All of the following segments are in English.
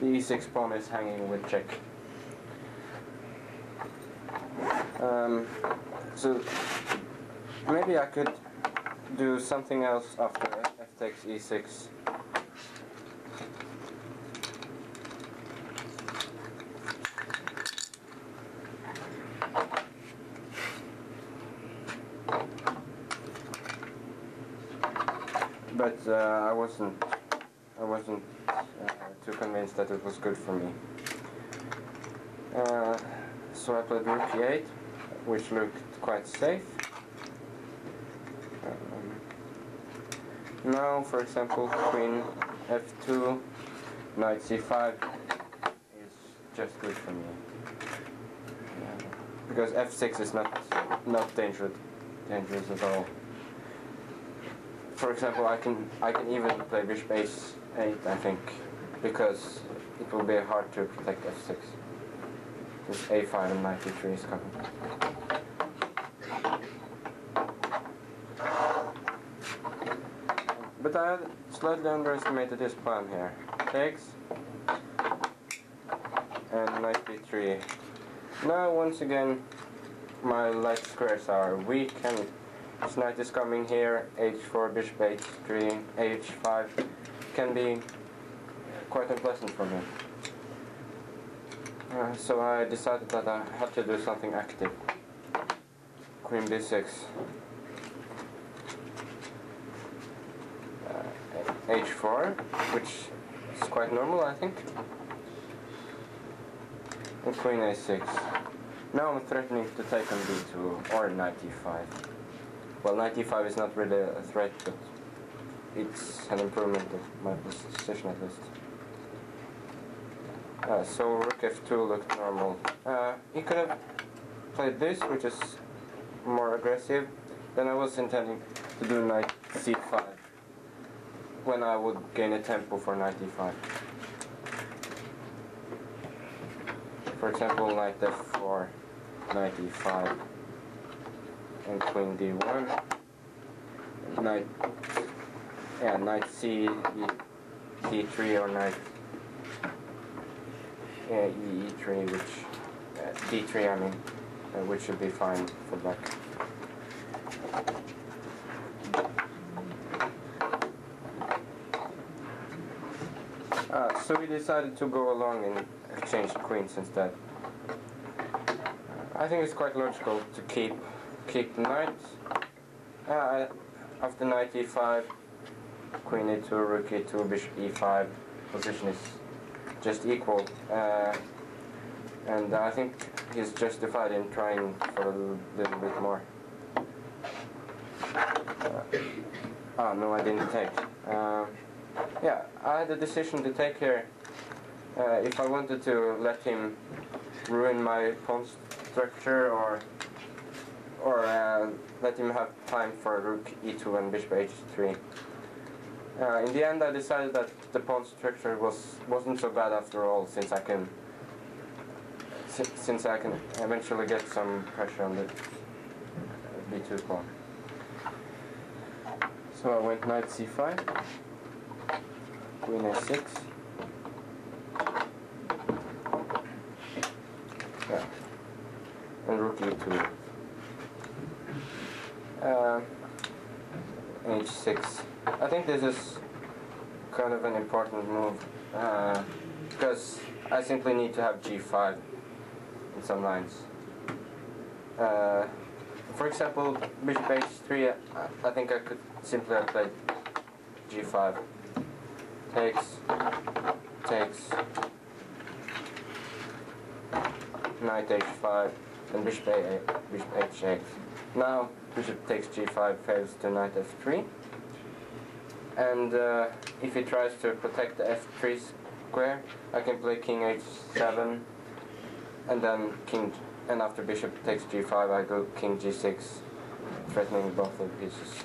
the e6 pawn is hanging with check. So maybe I could do something else after f takes e6. But I wasn't too convinced that it was good for me. So I played rook e8, which looked quite safe. Now, for example, queen f2, knight c5 is just good for me. Because f6 is not dangerous at all. For example, I can even play bishop h8, I think, because it will be hard to protect f6. This a5 and knight e3 is coming. But I slightly underestimated this plan here. Takes and knight e3. Now once again my light squares are weak and this knight is coming here, h4, bishop h3, h5 can be quite unpleasant for me. So I decided that I had to do something active. Queen b6. H4, which is quite normal, I think. And queen a6. Now I'm threatening to take on b2 or knight e5. Well, knight e5 is not really a threat, but it's an improvement of my position at least. So rook f2 looked normal. He could have played this, which is more aggressive. Then I was intending to do knight c5, when I would gain a tempo for knight e5. For example, knight f4, knight e5, and queen d1, knight c d3 or knight e3, which d3 I mean, which should be fine for black. So we decided to go along and exchange queens instead. I think it's quite logical to keep the knight. After knight e5, queen e2, rook e2, bishop e5, position is just equal. And I think he's justified in trying for a little bit more. No, I didn't take. Yeah, I had a decision to take here. If I wanted to let him ruin my pawn structure or let him have time for rook e2 and bishop h3. In the end, I decided that the pawn structure wasn't so bad after all, since I can eventually get some pressure on the b2 pawn. So I went knight c5. Queen a6. Yeah. And rook e2. h6. I think this is kind of an important move because I simply need to have g5 in some lines. For example, bishop h3, I think I could simply have played g5. Takes, knight h5, then bishop h8. Now bishop takes g5 fails to knight f3, and if he tries to protect the f3 square, I can play king h7, and then and after bishop takes g5, I go king g6, threatening both of the pieces.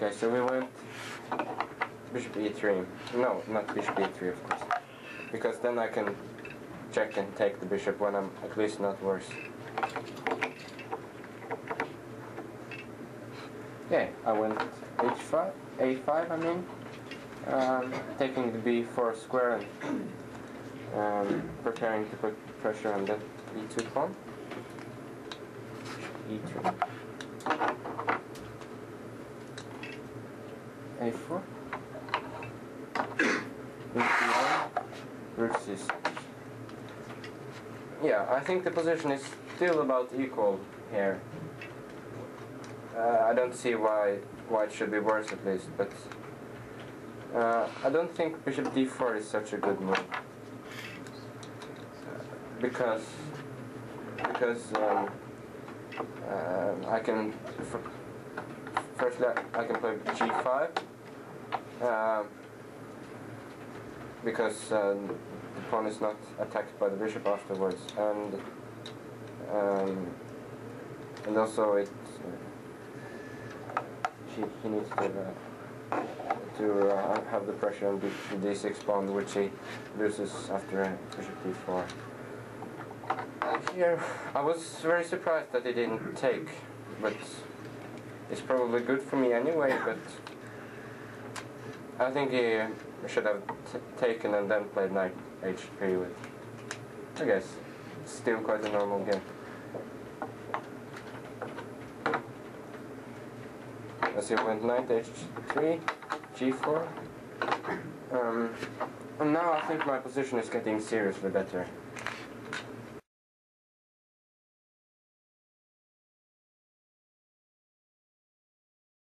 Okay, so we went bishop e3. No, not bishop e3, of course. Because then I can check and take the bishop when I'm at least not worse. Okay, I went h5, a5 I mean, taking the b4 square and preparing to put pressure on the e2 pawn. e3, a4, e1, rook c6. Yeah, I think the position is still about equal here. I don't see why it should be worse at least, but I don't think bishop d4 is such a good move. Because I can firstly I can play g5 because the pawn is not attacked by the bishop afterwards, and also he needs to have the pressure on the d6 pawn, which he loses after bishop d4. Here, I was very surprised that he didn't take, but it's probably good for me anyway, but I think he should have taken and then played knight h3 with, I guess, still quite a normal game. As he went knight h3, g4, and now I think my position is getting seriously better.